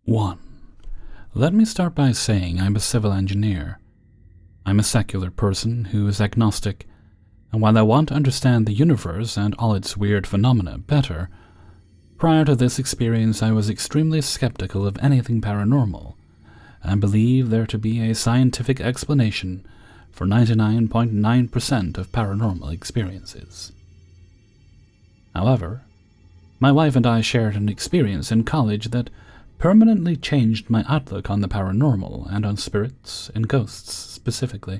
1. Let me start by saying I'm a civil engineer. I'm a secular person who is agnostic, and while I want to understand the universe and all its weird phenomena better, prior to this experience I was extremely skeptical of anything paranormal, and believe there to be a scientific explanation for 99.9% of paranormal experiences. However, my wife and I shared an experience in college that permanently changed my outlook on the paranormal and on spirits and ghosts specifically.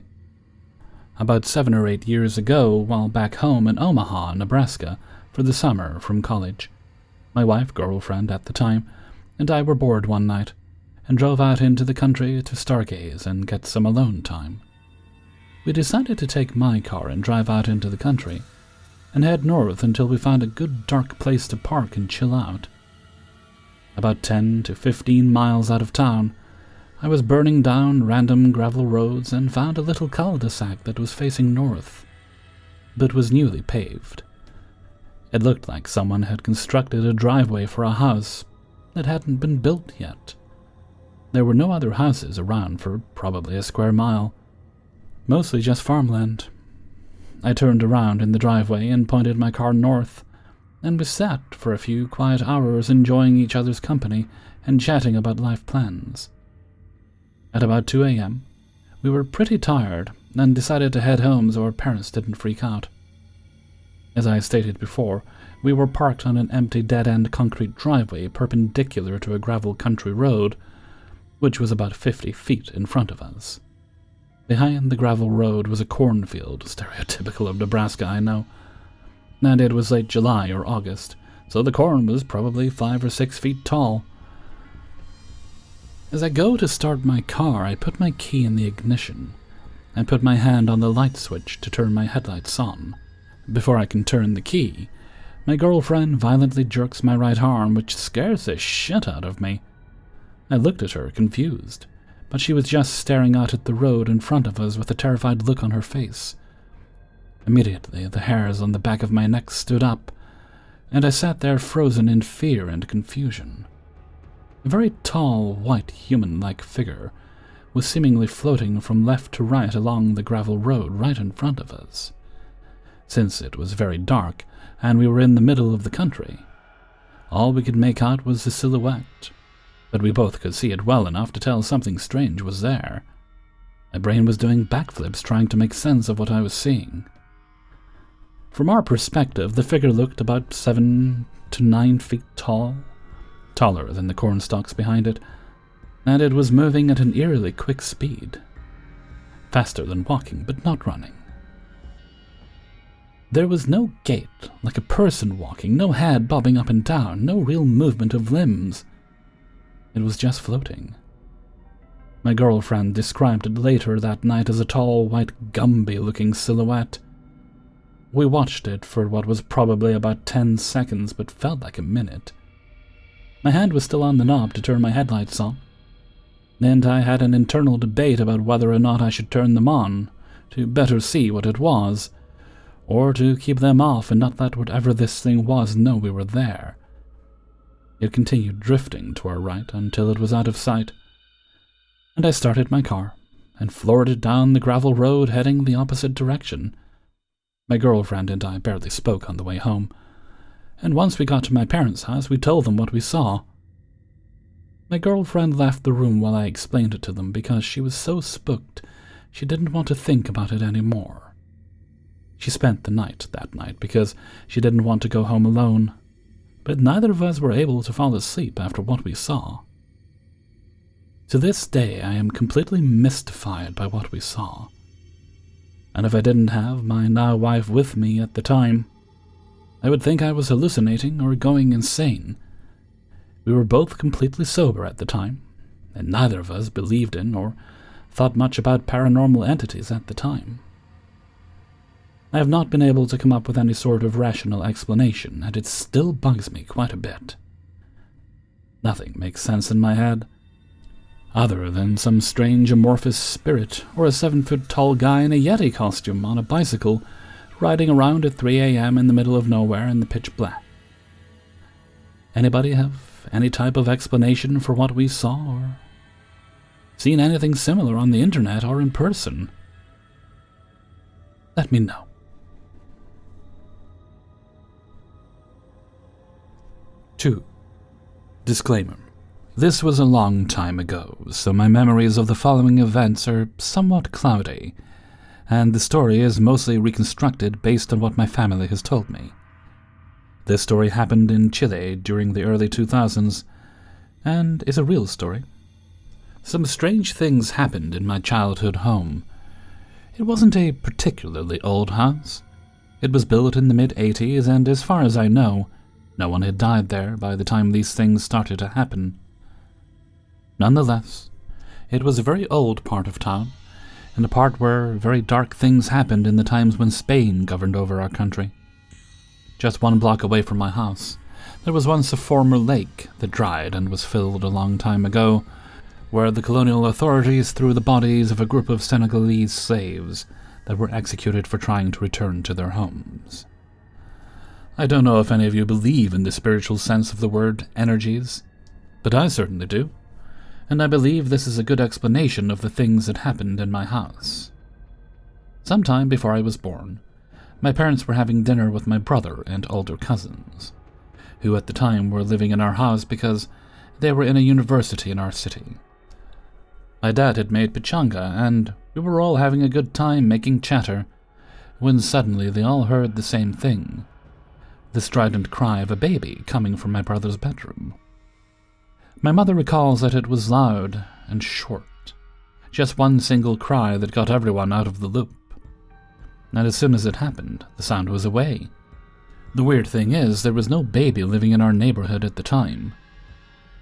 About 7 or 8 years ago, while back home in Omaha, Nebraska, for the summer from college, my wife, girlfriend at the time, and I were bored one night and drove out into the country to stargaze and get some alone time. We decided to take my car and drive out into the country and head north until we found a good dark place to park and chill out. About 10 to 15 miles out of town, I was burning down random gravel roads and found a little cul-de-sac that was facing north, but was newly paved. It looked like someone had constructed a driveway for a house that hadn't been built yet. There were no other houses around for probably a square mile, mostly just farmland. I turned around in the driveway and pointed my car north, and we sat for a few quiet hours enjoying each other's company and chatting about life plans. At about 2 a.m., we were pretty tired and decided to head home so our parents didn't freak out. As I stated before, we were parked on an empty dead-end concrete driveway perpendicular to a gravel country road, which was about 50 feet in front of us. Behind the gravel road was a cornfield, stereotypical of Nebraska, I know, and it was late July or August, so the corn was probably 5 or 6 feet tall. As I go to start my car, I put my key in the ignition and put my hand on the light switch to turn my headlights on. Before I can turn the key, my girlfriend violently jerks my right arm, which scares the shit out of me. I looked at her, confused, but she was just staring out at the road in front of us with a terrified look on her face. Immediately, the hairs on the back of my neck stood up, and I sat there frozen in fear and confusion. A very tall, white, human-like figure was seemingly floating from left to right along the gravel road right in front of us. Since it was very dark, and we were in the middle of the country, all we could make out was the silhouette, but we both could see it well enough to tell something strange was there. My brain was doing backflips trying to make sense of what I was seeing. From our perspective, the figure looked about 7 to 9 feet tall, taller than the cornstalks behind it, and it was moving at an eerily quick speed. Faster than walking, but not running. There was no gait, like a person walking, no head bobbing up and down, no real movement of limbs. It was just floating. My girlfriend described it later that night as a tall, white, Gumby-looking silhouette. We watched it for what was probably about 10 seconds, but felt like a minute. My hand was still on the knob to turn my headlights on, and I had an internal debate about whether or not I should turn them on, to better see what it was, or to keep them off and not let whatever this thing was know we were there. It continued drifting to our right until it was out of sight, and I started my car and floored it down the gravel road heading the opposite direction. My girlfriend and I barely spoke on the way home, and once we got to my parents' house we told them what we saw. My girlfriend left the room while I explained it to them because she was so spooked she didn't want to think about it anymore. She spent the night that night because she didn't want to go home alone, but neither of us were able to fall asleep after what we saw. To this day, I am completely mystified by what we saw, and if I didn't have my now-wife with me at the time, I would think I was hallucinating or going insane. We were both completely sober at the time, and neither of us believed in or thought much about paranormal entities at the time. I have not been able to come up with any sort of rational explanation, and it still bugs me quite a bit. Nothing makes sense in my head, other than some strange amorphous spirit or a 7-foot-tall guy in a Yeti costume on a bicycle riding around at 3 a.m. in the middle of nowhere in the pitch black. Anybody have any type of explanation for what we saw, or seen anything similar on the internet or in person, let me know. Two. Disclaimer. This was a long time ago, so my memories of the following events are somewhat cloudy, and the story is mostly reconstructed based on what my family has told me. This story happened in Chile during the early 2000s, and is a real story. Some strange things happened in my childhood home. It wasn't a particularly old house. It was built in the mid-80s, and as far as I know, no one had died there by the time these things started to happen. Nonetheless, it was a very old part of town, and a part where very dark things happened in the times when Spain governed over our country. Just 1 block away from my house, there was once a former lake that dried and was filled a long time ago, where the colonial authorities threw the bodies of a group of Senegalese slaves that were executed for trying to return to their homes. I don't know if any of you believe in the spiritual sense of the word energies, but I certainly do, and I believe this is a good explanation of the things that happened in my house. Sometime before I was born, my parents were having dinner with my brother and older cousins, who at the time were living in our house because they were in a university in our city. My dad had made pachanga, and we were all having a good time making chatter, when suddenly they all heard the same thing, the strident cry of a baby coming from my brother's bedroom. My mother recalls that it was loud and short, just one single cry that got everyone out of the loop. And as soon as it happened, the sound was away. The weird thing is, there was no baby living in our neighborhood at the time.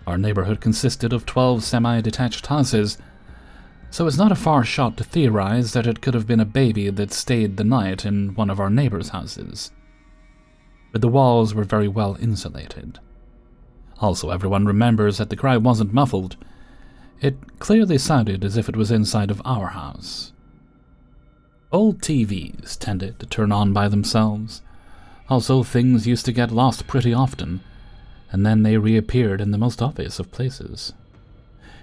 Our neighborhood consisted of 12 semi-detached houses, so it's not a far shot to theorize that it could have been a baby that stayed the night in one of our neighbors' houses. But the walls were very well insulated. Also, everyone remembers that the cry wasn't muffled. It clearly sounded as if it was inside of our house. Old TVs tended to turn on by themselves. Also, things used to get lost pretty often, and then they reappeared in the most obvious of places.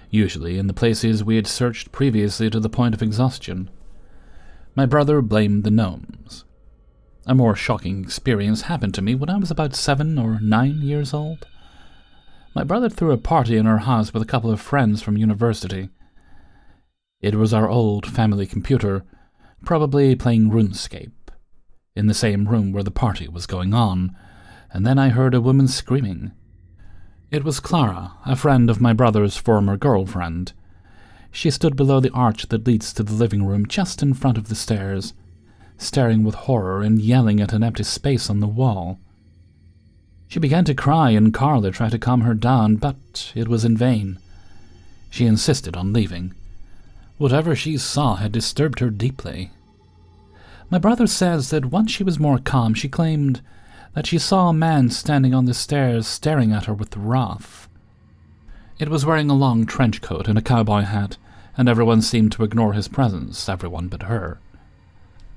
Usually in the places we had searched previously to the point of exhaustion. My brother blamed the gnomes. A more shocking experience happened to me when I was about 7 or 9 years old. My brother threw a party in our house with a couple of friends from university. It was our old family computer, probably playing RuneScape, in the same room where the party was going on, and then I heard a woman screaming. It was Clara, a friend of my brother's former girlfriend. She stood below the arch that leads to the living room just in front of the stairs, staring with horror and yelling at an empty space on the wall. She began to cry, and Carla tried to calm her down, but it was in vain. She insisted on leaving. Whatever she saw had disturbed her deeply. My brother says that once she was more calm, she claimed that she saw a man standing on the stairs staring at her with wrath. It was wearing a long trench coat and a cowboy hat, and everyone seemed to ignore his presence, everyone but her.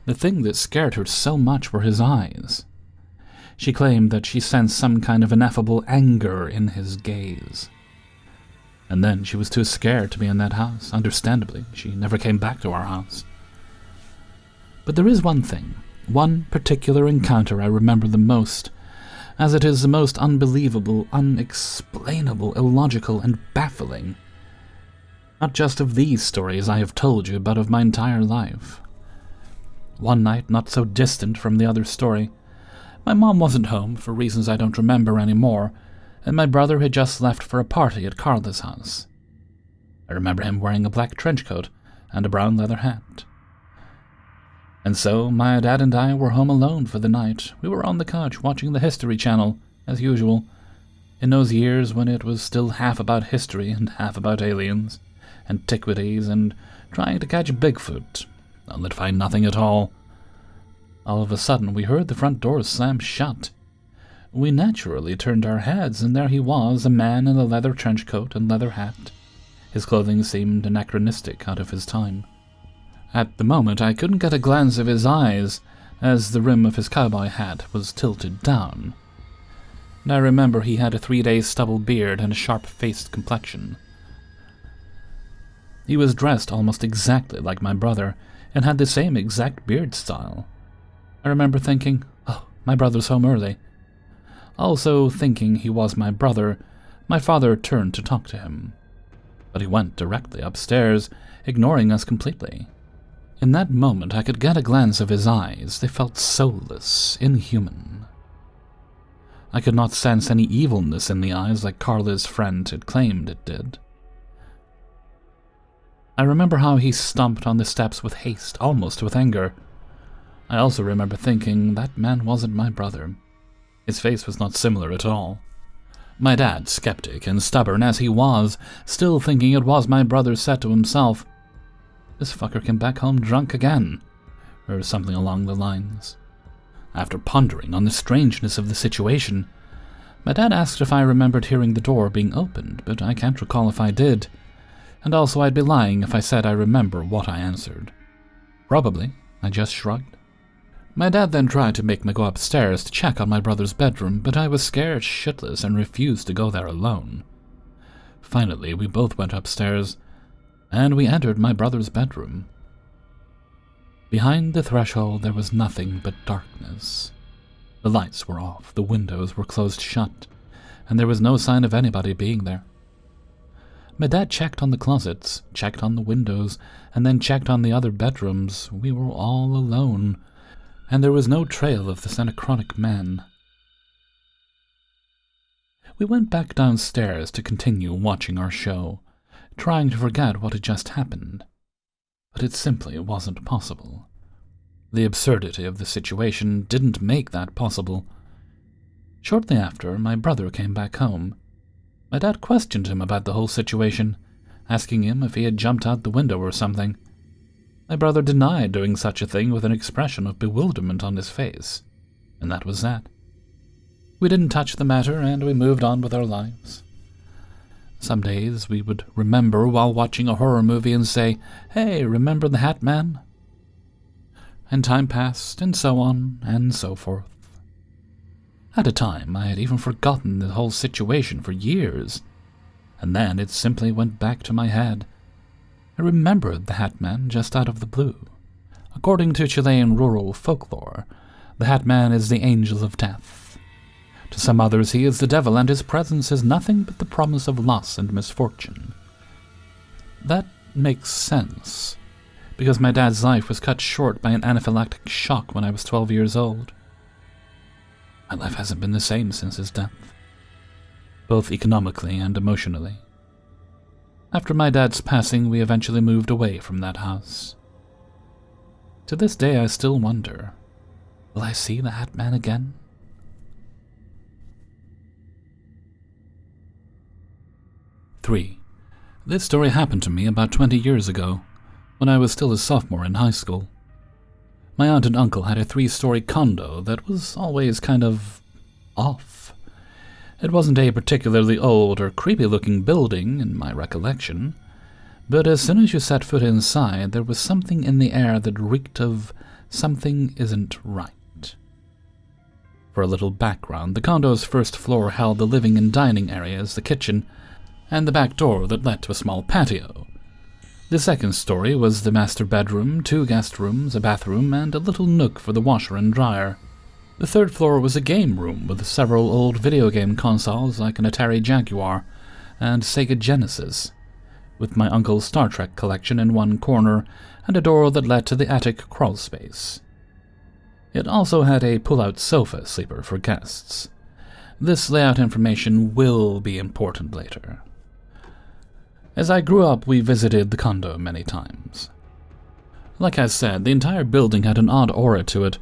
The thing that scared her so much were his eyes. She claimed that she sensed some kind of ineffable anger in his gaze. And then she was too scared to be in that house. Understandably, she never came back to our house. But there is one thing, one particular encounter I remember the most, as it is the most unbelievable, unexplainable, illogical, and baffling. Not just of these stories I have told you, but of my entire life. One night, not so distant from the other story, my mom wasn't home for reasons I don't remember anymore, and my brother had just left for a party at Carla's house. I remember him wearing a black trench coat and a brown leather hat. And so my dad and I were home alone for the night. We were on the couch watching the History Channel, as usual, in those years when it was still half about history and half about aliens, antiquities, and trying to catch Bigfoot, only to find nothing at all. All of a sudden, we heard the front door slam shut. We naturally turned our heads, and there he was, a man in a leather trench coat and leather hat. His clothing seemed anachronistic, out of his time. At the moment, I couldn't get a glance of his eyes, as the rim of his cowboy hat was tilted down. and I remember he had a 3-day stubble beard and a sharp-faced complexion. He was dressed almost exactly like my brother, and had the same exact beard style. I remember thinking, oh, my brother's home early. Also thinking he was my brother, my father turned to talk to him. But he went directly upstairs, ignoring us completely. In that moment I could get a glance of his eyes. They felt soulless, inhuman. I could not sense any evilness in the eyes like Carla's friend had claimed it did. I remember how he stomped on the steps with haste, almost with anger. I also remember thinking, that man wasn't my brother. His face was not similar at all. My dad, skeptic and stubborn as he was, still thinking it was my brother, said to himself, "This fucker came back home drunk again," or something along the lines. After pondering on the strangeness of the situation, my dad asked if I remembered hearing the door being opened, but I can't recall if I did, and also I'd be lying if I said I remember what I answered. Probably, I just shrugged. My dad then tried to make me go upstairs to check on my brother's bedroom, but I was scared shitless and refused to go there alone. Finally, we both went upstairs, and we entered my brother's bedroom. Behind the threshold there was nothing but darkness. The lights were off, the windows were closed shut, and there was no sign of anybody being there. My dad checked on the closets, checked on the windows, and then checked on the other bedrooms. We were all alone, and there was no trail of this anachronic man. We went back downstairs to continue watching our show, trying to forget what had just happened. But it simply wasn't possible. The absurdity of the situation didn't make that possible. Shortly after, my brother came back home. My dad questioned him about the whole situation, asking him if he had jumped out the window or something. My brother denied doing such a thing with an expression of bewilderment on his face, and that was that. We didn't touch the matter, and we moved on with our lives. Some days we would remember while watching a horror movie and say, "Hey, remember the Hat Man?" And time passed, and so on, and so forth. At a time, I had even forgotten the whole situation for years, and then it simply went back to my head. I remembered the Hat Man just out of the blue. According to Chilean rural folklore, the Hat Man is the angel of death. To some others he is the devil, and his presence is nothing but the promise of loss and misfortune. That makes sense, because my dad's life was cut short by an anaphylactic shock when I was 12 years old. My life hasn't been the same since his death, both economically and emotionally. After my dad's passing, we eventually moved away from that house. To this day, I still wonder, will I see the Hat Man again? Three. This story happened to me about 20 years ago, when I was still a sophomore in high school. My aunt and uncle had a 3-story condo that was always kind of off. It wasn't a particularly old or creepy-looking building, in my recollection, but as soon as you set foot inside, there was something in the air that reeked of something isn't right. For a little background, the condo's first floor held the living and dining areas, the kitchen, and the back door that led to a small patio. The second story was the master bedroom, 2 guest rooms, a bathroom, and a little nook for the washer and dryer. The third floor was a game room with several old video game consoles like an Atari Jaguar and Sega Genesis, with my uncle's Star Trek collection in one corner and a door that led to the attic crawl space. It also had a pull-out sofa sleeper for guests. This layout information will be important later. As I grew up, we visited the condo many times. Like I said, the entire building had an odd aura to it,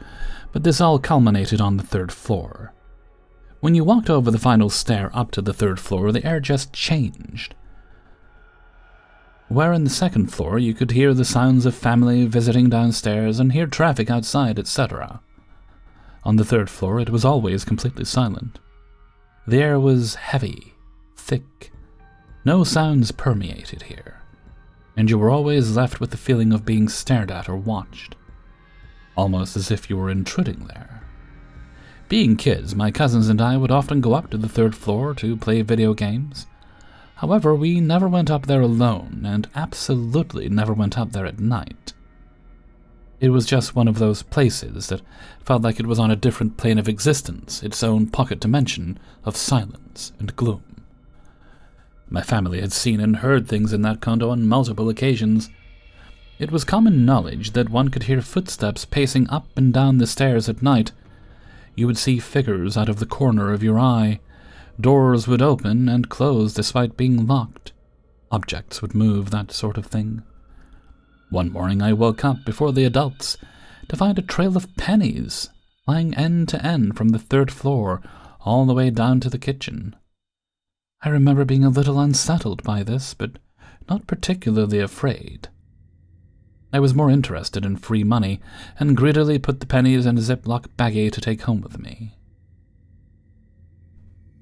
but this all culminated on the 3rd floor. When you walked over the final stair up to the 3rd floor, the air just changed. Where in the 2nd floor you could hear the sounds of family visiting downstairs and hear traffic outside, etc. On the 3rd floor it was always completely silent. The air was heavy, thick. No sounds permeated here, and you were always left with the feeling of being stared at or watched, almost as if you were intruding there. Being kids, my cousins and I would often go up to the third floor to play video games. However, we never went up there alone, and absolutely never went up there at night. It was just one of those places that felt like it was on a different plane of existence, its own pocket dimension of silence and gloom. My family had seen and heard things in that condo on multiple occasions. It was common knowledge that one could hear footsteps pacing up and down the stairs at night. You would see figures out of the corner of your eye. Doors would open and close despite being locked. Objects would move, that sort of thing. One morning I woke up before the adults to find a trail of pennies lying end to end from the third floor all the way down to the kitchen. I remember being a little unsettled by this, but not particularly afraid. I was more interested in free money and greedily put the pennies in a Ziploc baggie to take home with me.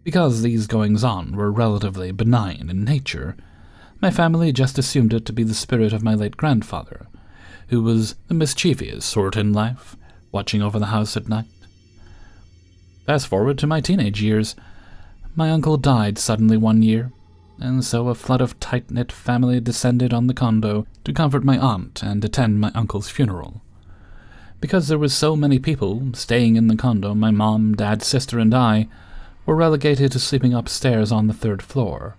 Because these goings-on were relatively benign in nature, my family just assumed it to be the spirit of my late grandfather, who was the mischievous sort in life, watching over the house at night. Fast forward to my teenage years. My uncle died suddenly one year, and so a flood of tight-knit family descended on the condo to comfort my aunt and attend my uncle's funeral. Because there were so many people staying in the condo, my mom, dad, sister, and I were relegated to sleeping upstairs on the third floor.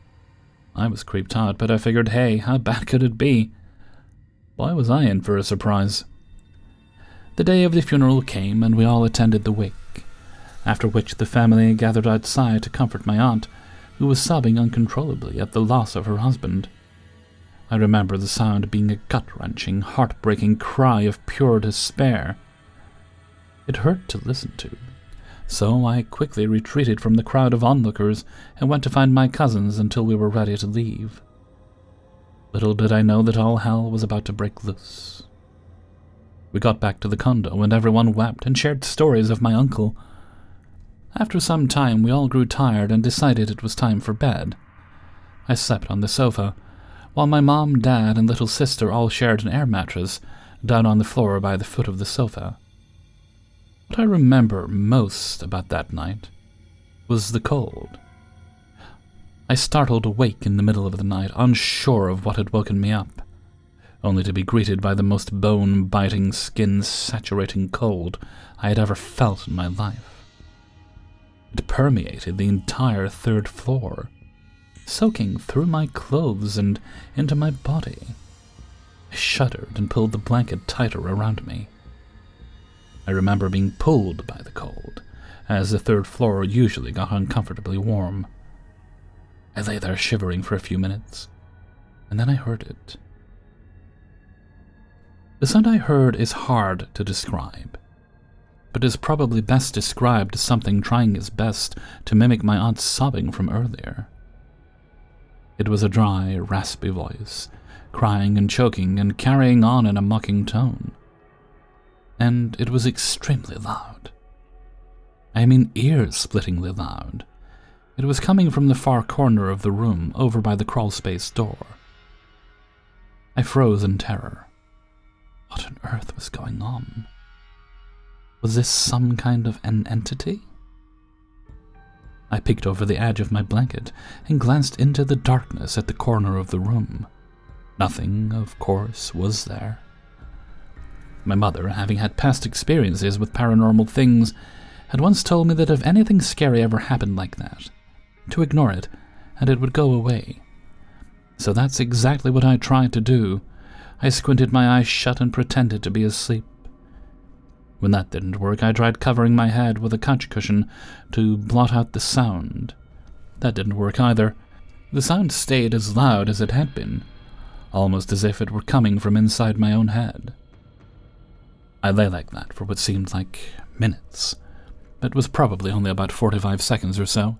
I was creeped out, but I figured, hey, how bad could it be? Why was I in for a surprise? The day of the funeral came, and we all attended the wake, after which the family gathered outside to comfort my aunt, who was sobbing uncontrollably at the loss of her husband. I remember the sound being a gut-wrenching, heartbreaking cry of pure despair. It hurt to listen to, so I quickly retreated from the crowd of onlookers and went to find my cousins until we were ready to leave. Little did I know that all hell was about to break loose. We got back to the condo, and everyone wept and shared stories of my uncle. After some time, we all grew tired and decided it was time for bed. I slept on the sofa, while my mom, dad, and little sister all shared an air mattress down on the floor by the foot of the sofa. What I remember most about that night was the cold. I startled awake in the middle of the night, unsure of what had woken me up, only to be greeted by the most bone-biting, skin-saturating cold I had ever felt in my life. It permeated the entire third floor, soaking through my clothes and into my body. I shuddered and pulled the blanket tighter around me. I remember being pulled by the cold, as the third floor usually got uncomfortably warm. I lay there shivering for a few minutes, and then I heard it. The sound I heard is hard to describe, but is probably best described as something trying its best to mimic my aunt's sobbing from earlier. It was a dry, raspy voice, crying and choking and carrying on in a mocking tone. And it was extremely loud. I mean ear-splittingly loud. It was coming from the far corner of the room, over by the crawlspace door. I froze in terror. What on earth was going on? Was this some kind of an entity? I peeked over the edge of my blanket and glanced into the darkness at the corner of the room. Nothing, of course, was there. My mother, having had past experiences with paranormal things, had once told me that if anything scary ever happened like that, to ignore it, and it would go away. So that's exactly what I tried to do. I squinted my eyes shut and pretended to be asleep. When that didn't work, I tried covering my head with a couch cushion to blot out the sound. That didn't work either. The sound stayed as loud as it had been, almost as if it were coming from inside my own head. I lay like that for what seemed like minutes, but was probably only about 45 seconds or so,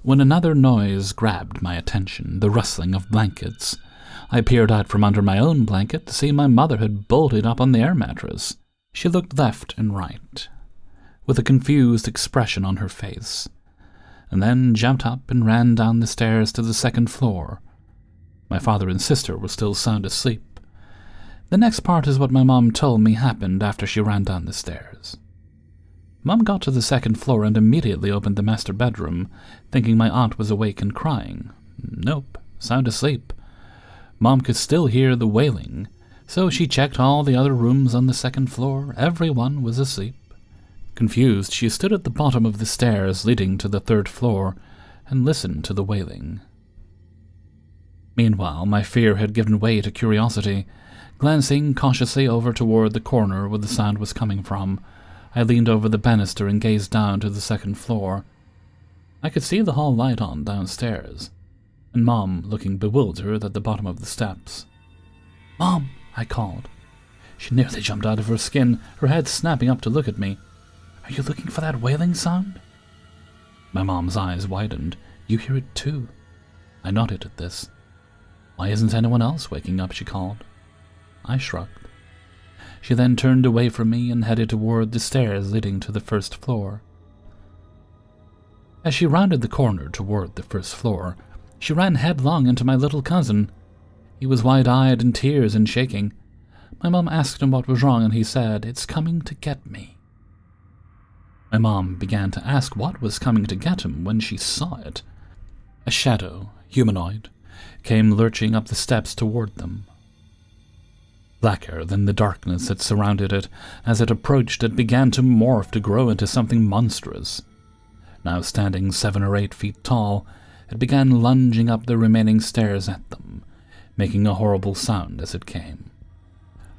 when another noise grabbed my attention, the rustling of blankets. I peered out from under my own blanket to see my mother had bolted up on the air mattress. She looked left and right, with a confused expression on her face, and then jumped up and ran down the stairs to the second floor. My father and sister were still sound asleep. The next part is what my mom told me happened after she ran down the stairs. Mom got to the second floor and immediately opened the master bedroom, thinking my aunt was awake and crying. Nope, sound asleep. Mom could still hear the wailing, so she checked all the other rooms on the second floor. Everyone was asleep. Confused, she stood at the bottom of the stairs leading to the third floor and listened to the wailing. Meanwhile, my fear had given way to curiosity. Glancing cautiously over toward the corner where the sound was coming from, I leaned over the banister and gazed down to the second floor. I could see the hall light on downstairs, and Mom looking bewildered at the bottom of the steps. "Mom!" I called. She nearly jumped out of her skin, her head snapping up to look at me. "Are you looking for that wailing sound?" My mom's eyes widened. "You hear it too?" I nodded at this. "Why isn't anyone else waking up?" she called. I shrugged. She then turned away from me and headed toward the stairs leading to the first floor. As she rounded the corner toward the first floor, she ran headlong into my little cousin. He was wide-eyed, in tears and shaking. My mom asked him what was wrong, and he said, "It's coming to get me." My mom began to ask what was coming to get him when she saw it. A shadow, humanoid, came lurching up the steps toward them. Blacker than the darkness that surrounded it, as it approached, it began to morph to grow into something monstrous. Now standing 7 or 8 feet tall, it began lunging up the remaining stairs at them, making a horrible sound as it came.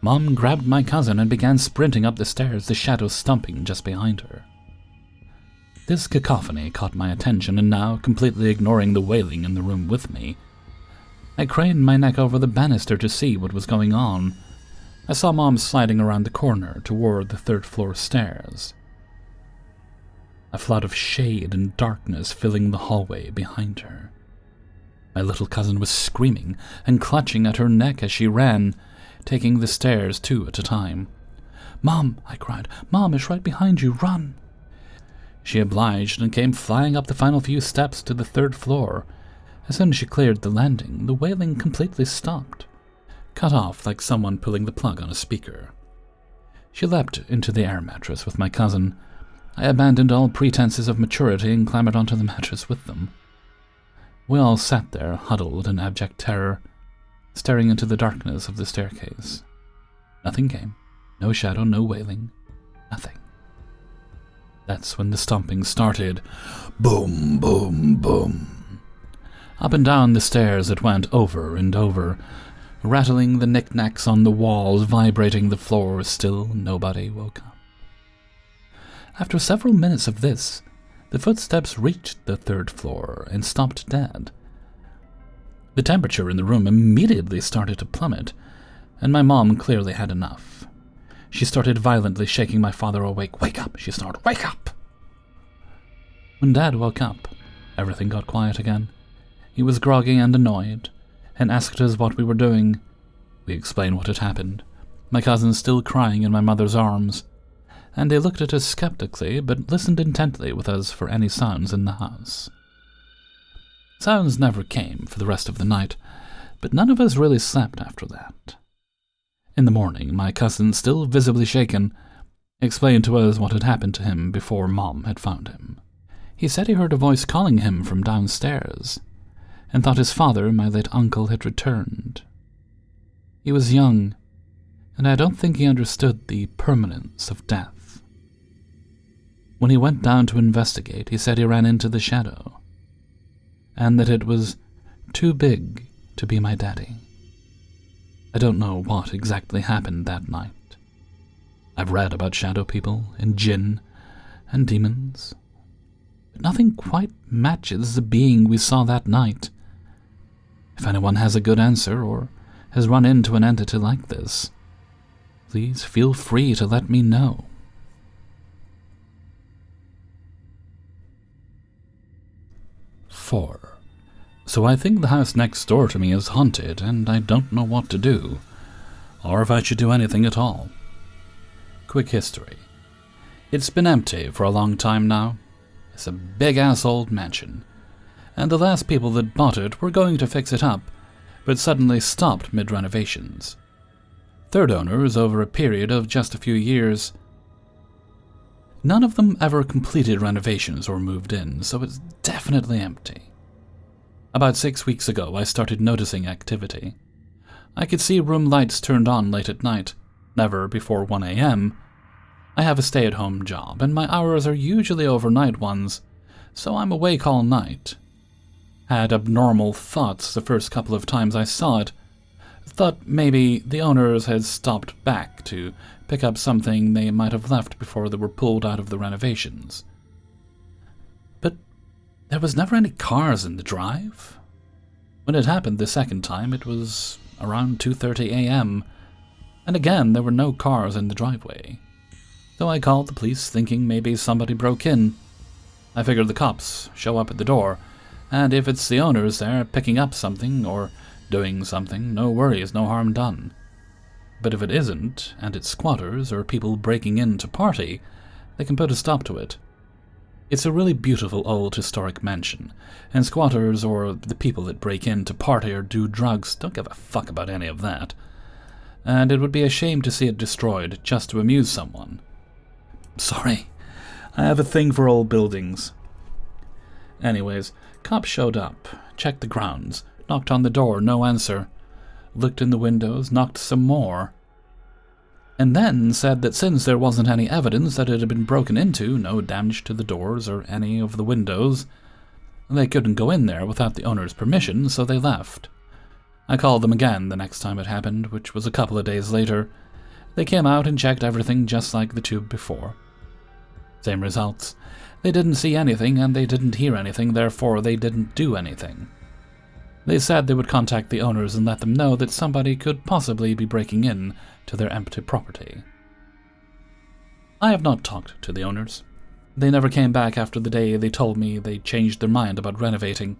Mom grabbed my cousin and began sprinting up the stairs, the shadow stumping just behind her. This cacophony caught my attention, and now, completely ignoring the wailing in the room with me, I craned my neck over the banister to see what was going on. I saw Mom sliding around the corner toward the third-floor stairs. A flood of shade and darkness filling the hallway behind her. My little cousin was screaming and clutching at her neck as she ran, taking the stairs 2 at a time. "Mom!" I cried. "Mom is right behind you! Run!" She obliged and came flying up the final few steps to the third floor. As soon as she cleared the landing, the wailing completely stopped, cut off like someone pulling the plug on a speaker. She leapt into the air mattress with my cousin. I abandoned all pretenses of maturity and clambered onto the mattress with them. We all sat there, huddled in abject terror, staring into the darkness of the staircase. Nothing came. No shadow, no wailing. Nothing. That's when the stomping started. Boom, boom, boom. Up and down the stairs it went over and over, rattling the knickknacks on the walls, vibrating the floor. Still nobody woke up. After several minutes of this, the footsteps reached the third floor and stopped dead. The temperature in the room immediately started to plummet, and my mom clearly had enough. She started violently shaking my father awake. "Wake up!" she snorted. "Wake up!" When Dad woke up, everything got quiet again. He was groggy and annoyed, and asked us what we were doing. We explained what had happened, my cousin still crying in my mother's arms, and they looked at us skeptically, but listened intently with us for any sounds in the house. Sounds never came for the rest of the night, but none of us really slept after that. In the morning, my cousin, still visibly shaken, explained to us what had happened to him before Mom had found him. He said he heard a voice calling him from downstairs, and thought his father, my late uncle, had returned. He was young, and I don't think he understood the permanence of death. When he went down to investigate, he said he ran into the shadow, and that it was too big to be my daddy. I don't know what exactly happened that night. I've read about shadow people and jinn and demons, but nothing quite matches the being we saw that night. If anyone has a good answer or has run into an entity like this, please feel free to let me know. "4. So I think the house next door to me is haunted, and I don't know what to do, or if I should do anything at all. Quick history. It's been empty for a long time now. It's a big-ass old mansion, and the last people that bought it were going to fix it up, but suddenly stopped mid-renovations. Third owners over a period of just a few years. None of them ever completed renovations or moved in, so it's definitely empty. About 6 weeks ago, I started noticing activity. I could see room lights turned on late at night, never before 1 a.m. I have a stay-at-home job, and my hours are usually overnight ones, so I'm awake all night. Had abnormal thoughts the first couple of times I saw it. Thought maybe the owners had stopped back to pick up something they might have left before they were pulled out of the renovations. But there was never any cars in the drive. When it happened the second time, it was around 2:30 a.m., and again there were no cars in the driveway. So I called the police thinking maybe somebody broke in. I figured the cops show up at the door, and if it's the owners there picking up something or doing something, no worries, no harm done. But if it isn't, and it's squatters or people breaking in to party, they can put a stop to it. It's a really beautiful old historic mansion, and squatters or the people that break in to party or do drugs don't give a fuck about any of that. And it would be a shame to see it destroyed just to amuse someone. Sorry, I have a thing for old buildings. Anyways, cops showed up, checked the grounds, knocked on the door, no answer. Looked in the windows, knocked some more. And then said that since there wasn't any evidence that it had been broken into, no damage to the doors or any of the windows, they couldn't go in there without the owner's permission, so they left. I called them again the next time it happened, which was a couple of days later. They came out and checked everything just like the tube before. Same results. They didn't see anything and they didn't hear anything, therefore they didn't do anything. They said they would contact the owners and let them know that somebody could possibly be breaking in to their empty property. I have not talked to the owners. They never came back after the day they told me they changed their mind about renovating,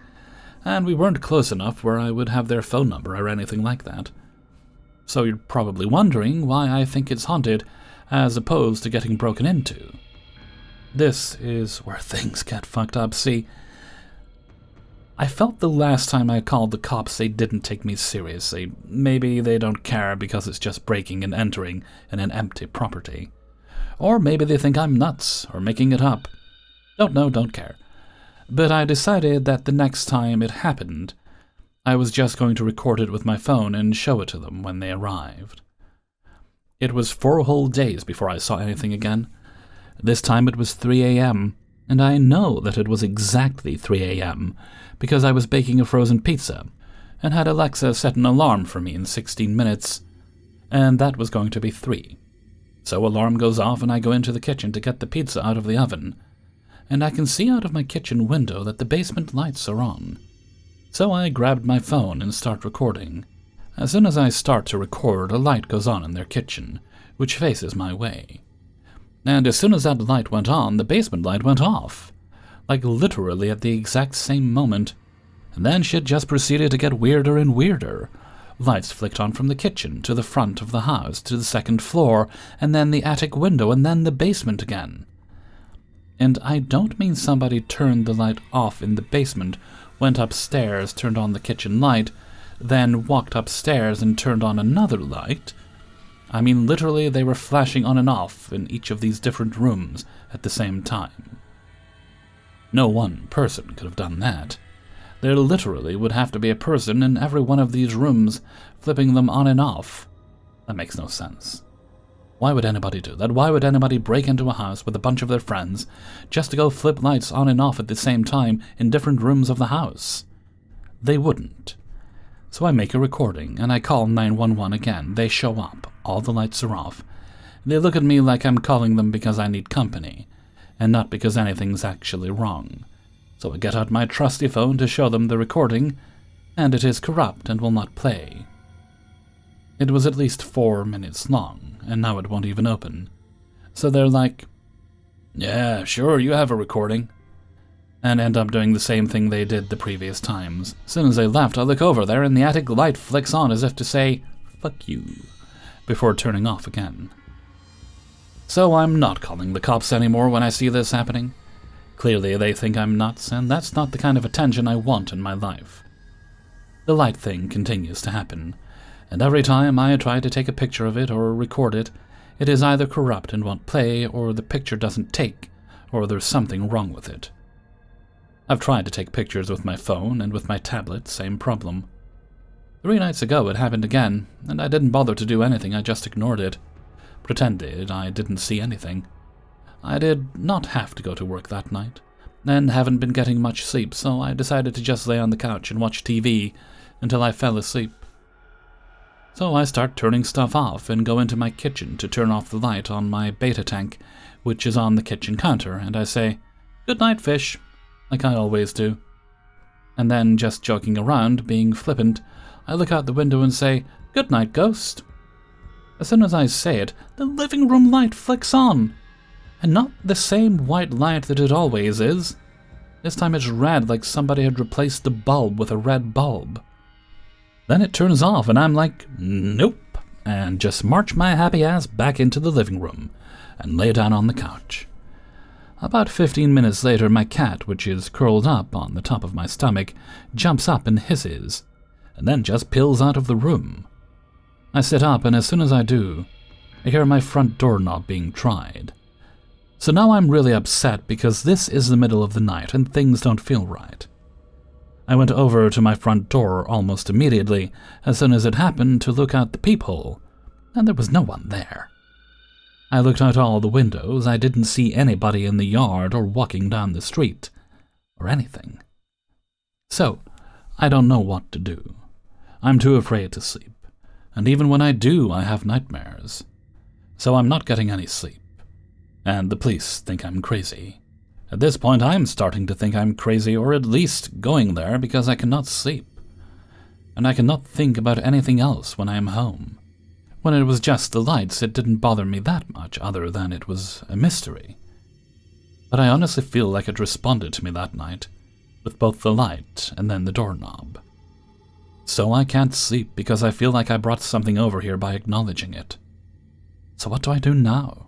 and we weren't close enough where I would have their phone number or anything like that. So you're probably wondering why I think it's haunted as opposed to getting broken into. This is where things get fucked up. See, I felt the last time I called the cops they didn't take me seriously. Maybe they don't care because it's just breaking and entering in an empty property. Or maybe they think I'm nuts or making it up. Don't know, don't care. But I decided that the next time it happened, I was just going to record it with my phone and show it to them when they arrived. It was 4 whole days before I saw anything again. This time it was 3 a.m., and I know that it was exactly 3 a.m., because I was baking a frozen pizza, and had Alexa set an alarm for me in 16 minutes, and that was going to be 3. So alarm goes off and I go into the kitchen to get the pizza out of the oven, and I can see out of my kitchen window that the basement lights are on. So I grabbed my phone and start recording. As soon as I start to record, a light goes on in their kitchen, which faces my way. And as soon as that light went on, the basement light went off. Like literally at the exact same moment. And then shit just proceeded to get weirder and weirder. Lights flicked on from the kitchen, to the front of the house, to the second floor, and then the attic window, and then the basement again. And I don't mean somebody turned the light off in the basement, went upstairs, turned on the kitchen light, then walked upstairs and turned on another light. I mean literally they were flashing on and off in each of these different rooms at the same time. No one person could have done that. There literally would have to be a person in every one of these rooms flipping them on and off. That makes no sense. Why would anybody do that? Why would anybody break into a house with a bunch of their friends just to go flip lights on and off at the same time in different rooms of the house? They wouldn't. So I make a recording, and I call 911 again. They show up. All the lights are off. They look at me like I'm calling them because I need company, and not because anything's actually wrong. So I get out my trusty phone to show them the recording, and it is corrupt and will not play. It was at least 4 minutes long, and now it won't even open. So they're like, "Yeah, sure, you have a recording," and end up doing the same thing they did the previous times. As soon as they left, I look over there and the attic light flicks on as if to say, "Fuck you," before turning off again. So I'm not calling the cops anymore when I see this happening. Clearly they think I'm nuts, and that's not the kind of attention I want in my life. The light thing continues to happen, and every time I try to take a picture of it or record it, It is either corrupt and won't play, or the picture doesn't take, or there's something wrong with it. I've tried to take pictures with my phone and with my tablet, same problem. 3 nights ago it happened again, and I didn't bother to do anything, I just ignored it. Pretended I didn't see anything. I did not have to go to work that night, and haven't been getting much sleep, so I decided to just lay on the couch and watch TV until I fell asleep. So I start turning stuff off and go into my kitchen to turn off the light on my beta tank, which is on the kitchen counter, and I say, "Good night, fish," like I always do. And then, just joking around, being flippant, I look out the window and say, "Good night, ghost." As soon as I say it, the living room light flicks on. And not the same white light that it always is. This time it's red, like somebody had replaced the bulb with a red bulb. Then it turns off and I'm like, nope, and just march my happy ass back into the living room and lay down on the couch. About 15 minutes later, my cat, which is curled up on the top of my stomach, jumps up and hisses, and then just peels out of the room. I sit up, and as soon as I do, I hear my front doorknob being tried. So now I'm really upset because this is the middle of the night and things don't feel right. I went over to my front door almost immediately as soon as it happened to look out the peephole, and there was no one there. I looked out all the windows. I didn't see anybody in the yard or walking down the street, or anything. So, I don't know what to do. I'm too afraid to sleep, and even when I do, I have nightmares. So I'm not getting any sleep, and the police think I'm crazy. At this point, I'm starting to think I'm crazy, or at least going there, because I cannot sleep. And I cannot think about anything else when I am home. When it was just the lights, it didn't bother me that much, other than it was a mystery. But I honestly feel like it responded to me that night, with both the light and then the doorknob. So I can't sleep because I feel like I brought something over here by acknowledging it. So what do I do now?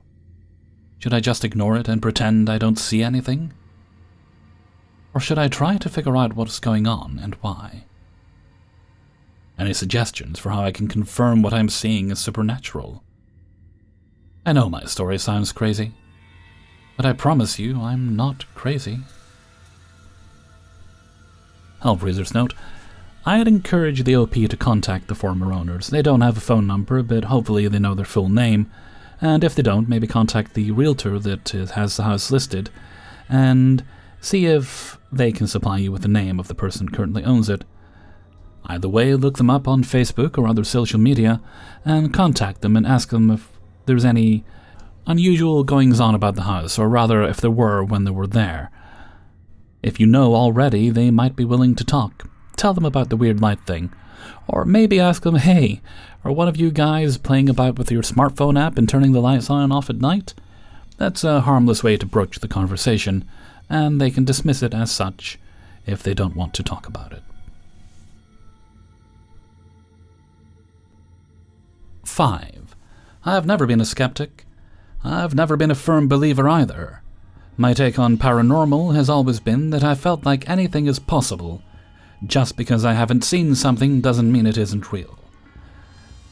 Should I just ignore it and pretend I don't see anything? Or should I try to figure out what's going on and why? Any suggestions for how I can confirm what I'm seeing is supernatural? I know my story sounds crazy, but I promise you I'm not crazy. Hellraiser's note: I'd encourage the OP to contact the former owners. They don't have a phone number, but hopefully they know their full name. And if they don't, maybe contact the realtor that has the house listed and see if they can supply you with the name of the person who currently owns it. Either way, look them up on Facebook or other social media and contact them and ask them if there's any unusual goings-on about the house, or rather if there were when they were there. If you know already, they might be willing to talk. Tell them about the weird light thing. Or maybe ask them, hey, are one of you guys playing about with your smartphone app and turning the lights on and off at night? That's a harmless way to broach the conversation, and they can dismiss it as such if they don't want to talk about it. 5. I've never been a skeptic. I've never been a firm believer either. My take on paranormal has always been that I felt like anything is possible. Just because I haven't seen something doesn't mean it isn't real.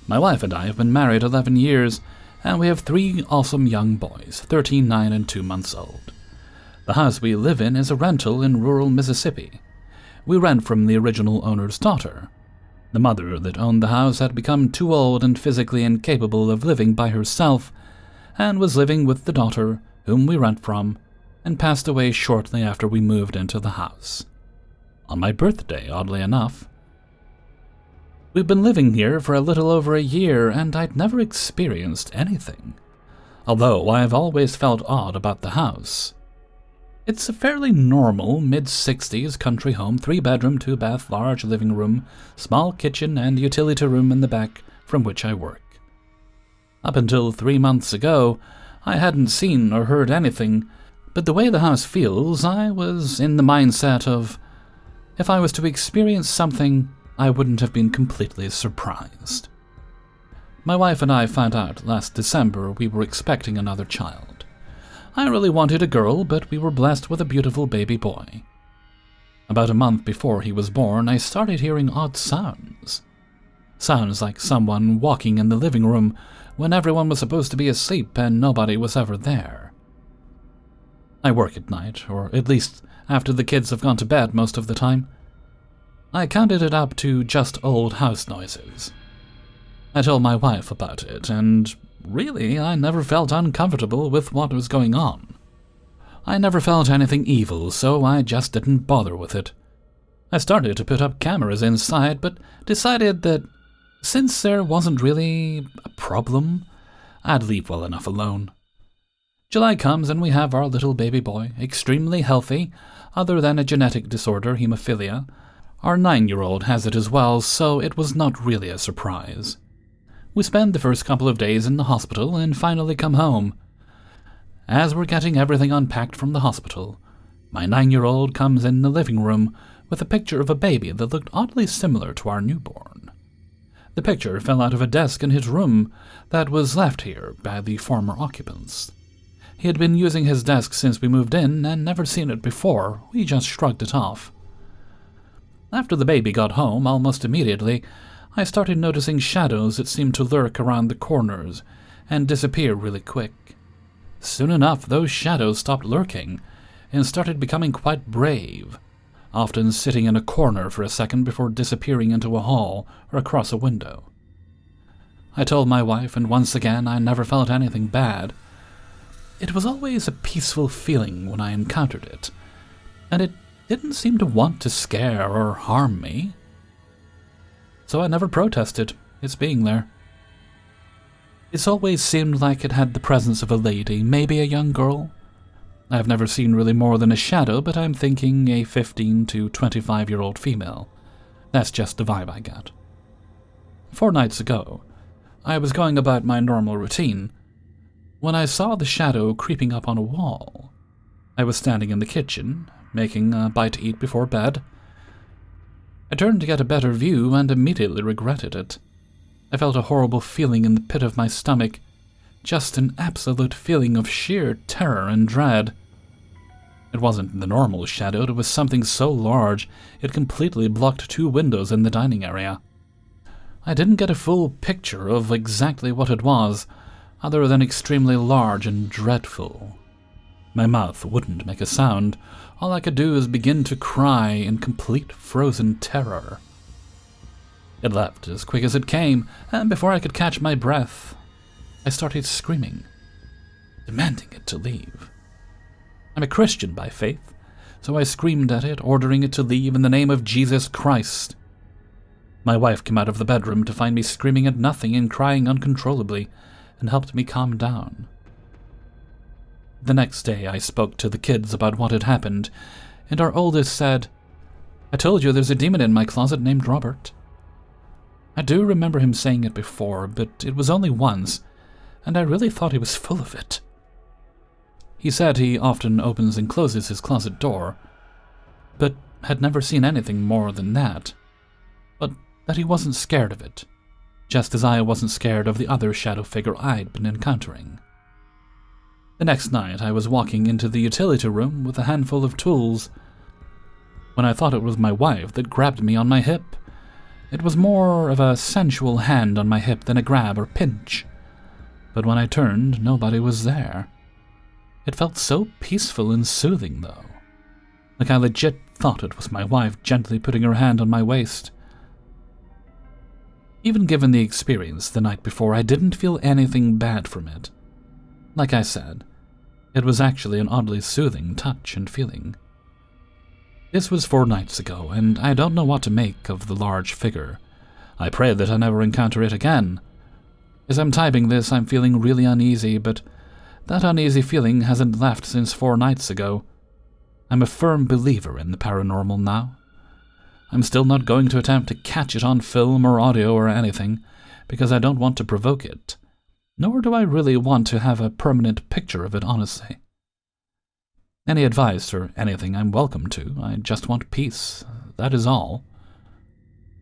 My wife and I have been married 11 years, and we have 3 awesome young boys, 13, 9, and 2 months old. The house we live in is a rental in rural Mississippi. We rent from the original owner's daughter. The mother that owned the house had become too old and physically incapable of living by herself, and was living with the daughter, whom we rent from, and passed away shortly after we moved into the house. On my birthday, oddly enough. We've been living here for a little over a year, and I'd never experienced anything, although I've always felt odd about the house. It's a fairly normal, mid-60s country home, 3-bedroom, 2-bath, large living room, small kitchen, and utility room in the back from which I work. Up until 3 months ago, I hadn't seen or heard anything, but the way the house feels, I was in the mindset of, if I was to experience something, I wouldn't have been completely surprised. My wife and I found out last December we were expecting another child. I really wanted a girl, but we were blessed with a beautiful baby boy. About a month before he was born, I started hearing odd sounds. Sounds like someone walking in the living room when everyone was supposed to be asleep and nobody was ever there. I work at night, or at least after the kids have gone to bed most of the time. I counted it up to just old house noises. I told my wife about it, and really, I never felt uncomfortable with what was going on. I never felt anything evil, so I just didn't bother with it. I started to put up cameras inside, but decided that since there wasn't really a problem, I'd leave well enough alone. July comes and we have our little baby boy, extremely healthy, other than a genetic disorder, hemophilia. Our 9-year-old has it as well, so it was not really a surprise. We spend the first couple of days in the hospital and finally come home. As we're getting everything unpacked from the hospital, my 9-year-old comes in the living room with a picture of a baby that looked oddly similar to our newborn. The picture fell out of a desk in his room that was left here by the former occupants. He had been using his desk since we moved in and never seen it before. We just shrugged it off. After the baby got home, almost immediately, I started noticing shadows that seemed to lurk around the corners and disappear really quick. Soon enough, those shadows stopped lurking and started becoming quite brave, often sitting in a corner for a second before disappearing into a hall or across a window. I told my wife, and once again I never felt anything bad. It was always a peaceful feeling when I encountered it, and it didn't seem to want to scare or harm me. So I never protested its being there. It's always seemed like it had the presence of a lady, maybe a young girl. I've never seen really more than a shadow, but I'm thinking a 15 to 25-year-old female. That's just the vibe I got. 4 nights ago, I was going about my normal routine when I saw the shadow creeping up on a wall. I was standing in the kitchen, making a bite to eat before bed. I turned to get a better view and immediately regretted it. I felt a horrible feeling in the pit of my stomach, just an absolute feeling of sheer terror and dread. It wasn't the normal shadow, it was something so large it completely blocked 2 windows in the dining area. I didn't get a full picture of exactly what it was, other than extremely large and dreadful. My mouth wouldn't make a sound. All I could do is begin to cry in complete frozen terror. It left as quick as it came, and before I could catch my breath, I started screaming, demanding it to leave. I'm a Christian by faith, so I screamed at it, ordering it to leave in the name of Jesus Christ. My wife came out of the bedroom to find me screaming at nothing and crying uncontrollably, and helped me calm down. The next day I spoke to the kids about what had happened, and our oldest said, "I told you there's a demon in my closet named Robert." I do remember him saying it before, but it was only once, and I really thought he was full of it. He said he often opens and closes his closet door, but had never seen anything more than that, but that he wasn't scared of it, just as I wasn't scared of the other shadow figure I'd been encountering. The next night I was walking into the utility room with a handful of tools, when I thought it was my wife that grabbed me on my hip. It was more of a sensual hand on my hip than a grab or pinch, but when I turned, nobody was there. It felt so peaceful and soothing, though, like I legit thought it was my wife gently putting her hand on my waist. Even given the experience the night before, I didn't feel anything bad from it. Like I said, it was actually an oddly soothing touch and feeling. This was 4 nights ago, and I don't know what to make of the large figure. I pray that I never encounter it again. As I'm typing this, I'm feeling really uneasy, but that uneasy feeling hasn't left since 4 nights ago. I'm a firm believer in the paranormal now. I'm still not going to attempt to catch it on film or audio or anything, because I don't want to provoke it. Nor do I really want to have a permanent picture of it, honestly. Any advice or anything I'm welcome to. I just want peace. That is all.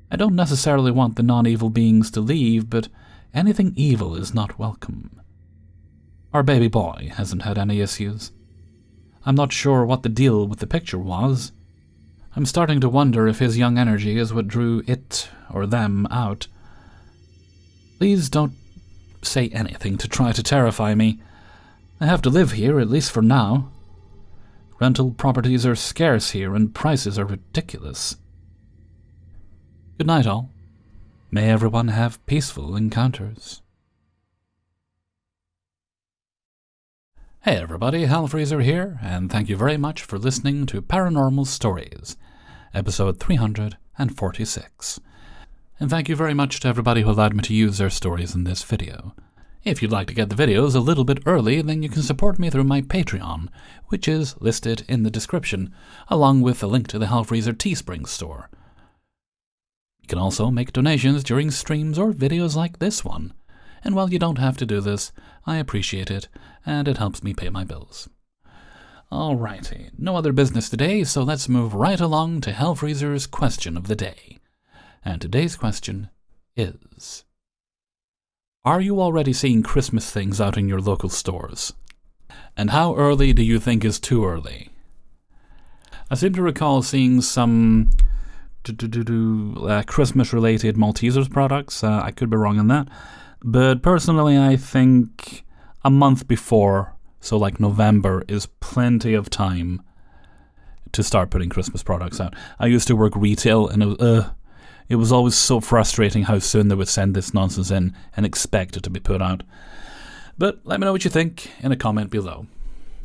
I don't necessarily want the non-evil beings to leave, but anything evil is not welcome. Our baby boy hasn't had any issues. I'm not sure what the deal with the picture was. I'm starting to wonder if his young energy is what drew it or them out. Please don't say anything to try to terrify me. I have to live here, at least for now. Rental properties are scarce here, and prices are ridiculous. Good night, all. May everyone have peaceful encounters. Hey everybody, Hellfreezer here, and thank you very much for listening to Paranormal Stories, episode 346. And thank you very much to everybody who allowed me to use their stories in this video. If you'd like to get the videos a little bit early, then you can support me through my Patreon, which is listed in the description, along with a link to the Hellfreezer Teespring store. You can also make donations during streams or videos like this one, and while you don't have to do this, I appreciate it, and it helps me pay my bills. Alrighty, no other business today, so let's move right along to Hellfreezer's question of the day. And today's question is: are you already seeing Christmas things out in your local stores? And how early do you think is too early? I seem to recall seeing some Christmas-related Maltesers products. I could be wrong on that. But personally, I think a month before, so like November, is plenty of time to start putting Christmas products out. I used to work retail, and it was always so frustrating how soon they would send this nonsense in and expect it to be put out. But let me know what you think in a comment below.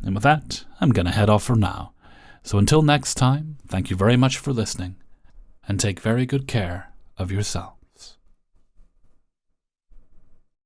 And with that, I'm going to head off for now. So until next time, thank you very much for listening, and take very good care of yourself.